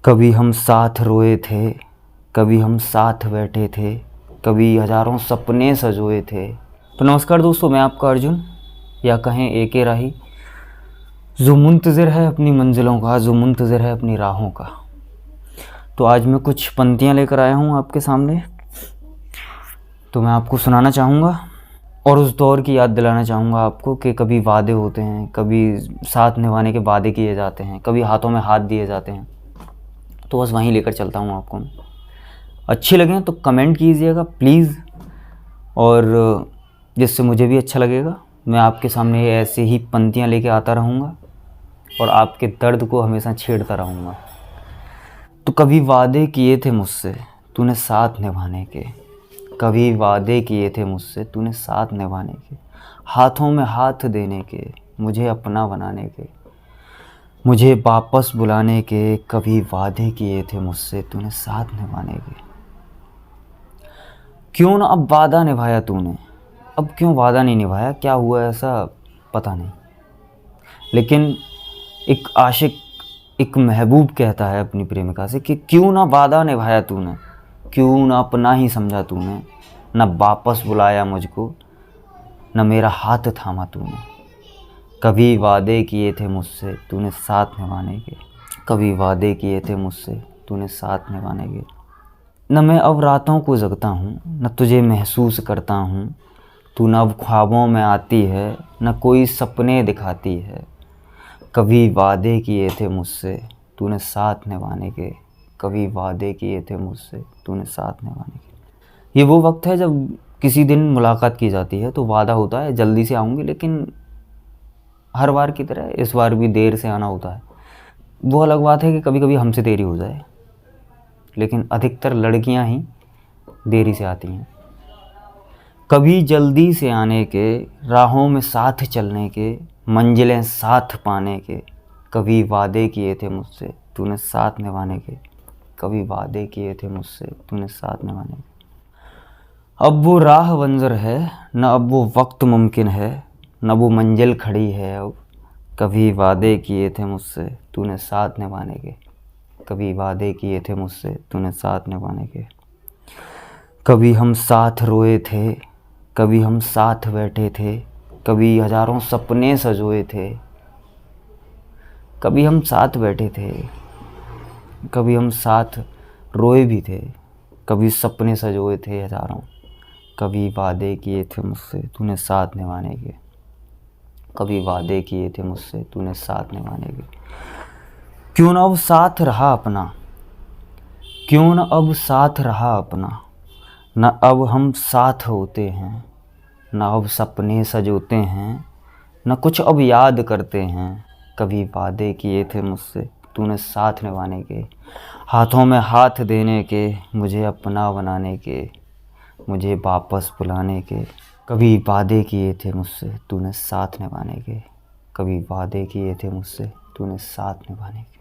कभी हम साथ रोए थे, कभी हम साथ बैठे थे, कभी हजारों सपने सजोए थे। तो नमस्कार दोस्तों, मैं आपका अर्जुन या कहें एके राही, जो मुंतज़िर है अपनी मंजिलों का, जो मुंतज़िर है अपनी राहों का। तो आज मैं कुछ पंक्तियाँ लेकर आया हूँ आपके सामने, तो मैं आपको सुनाना चाहूँगा और उस दौर की याद दिलाना चाहूँगा आपको कि कभी वादे होते हैं, कभी साथ निभाने के वादे किए जाते हैं, कभी हाथों में हाथ दिए जाते हैं। तो बस वहीं लेकर चलता हूँ आपको। अच्छी लगें तो कमेंट कीजिएगा प्लीज़, और जिससे मुझे भी अच्छा लगेगा। मैं आपके सामने ऐसे ही पंक्तियाँ लेके आता रहूँगा और आपके दर्द को हमेशा छेड़ता रहूँगा। तो कभी वादे किए थे मुझसे तूने साथ निभाने के, कभी वादे किए थे मुझसे तूने साथ निभाने के, हाथों में हाथ देने के, मुझे अपना बनाने के, मुझे वापस बुलाने के। कभी वादे किए थे मुझसे तूने साथ निभाने के। क्यों ना अब वादा निभाया तूने, अब क्यों वादा नहीं निभाया, क्या हुआ ऐसा पता नहीं। लेकिन एक आशिक, एक महबूब कहता है अपनी प्रेमिका से कि क्यों ना वादा निभाया तूने, क्यों ना अपना ही समझा तूने, न वापस बुलाया मुझको, न मेरा हाथ थामा तूने। कभी वादे किए थे मुझसे तूने साथ निभाने के, कभी वादे किए थे मुझसे तूने साथ निभाने के। न मैं अब रातों को जगता हूँ, न तुझे महसूस करता हूँ, तू न अब ख्वाबों में आती है, न कोई सपने दिखाती है। कभी वादे किए थे मुझसे तूने साथ निभाने के, कभी वादे किए थे मुझसे तूने साथ निभाने के। ये वो वक्त है जब किसी दिन मुलाकात की जाती है तो वादा होता है जल्दी से आऊँगी, लेकिन हर बार की तरह इस बार भी देर से आना होता है। वो अलग बात है कि कभी कभी हमसे देरी हो जाए, लेकिन अधिकतर लड़कियां ही देरी से आती हैं। कभी जल्दी से आने के, राहों में साथ चलने के, मंजिलें साथ पाने के। कभी वादे किए थे मुझसे तूने साथ निभाने के, कभी वादे किए थे मुझसे तूने साथ निभाने के। अब वो राह बंजर है, न अब वो वक्त मुमकिन है, न वो मंजिल खड़ी है अब। कभी वादे किए थे मुझसे तूने साथ निभाने के, कभी वादे किए थे मुझसे तूने साथ निभाने के। कभी हम साथ रोए थे, कभी हम साथ बैठे थे, कभी हजारों सपने सजोए थे। कभी हम साथ बैठे थे, कभी हम साथ रोए भी थे, कभी सपने सजोए थे हजारों। कभी वादे किए थे मुझसे तूने साथ निभाने के, कभी वादे किए थे मुझसे तूने साथ निभाने के। क्यों ना अब साथ रहा अपना, क्यों ना अब साथ रहा अपना, न अब हम साथ होते हैं, न अब सपने सजोते हैं, न कुछ अब याद करते हैं। कभी वादे किए थे मुझसे तूने साथ निभाने के, हाथों में हाथ देने के, मुझे अपना बनाने के, मुझे वापस बुलाने के। कभी वादे किए थे मुझसे तूने साथ निभाने के, कभी वादे किए थे मुझसे तूने साथ निभाने के।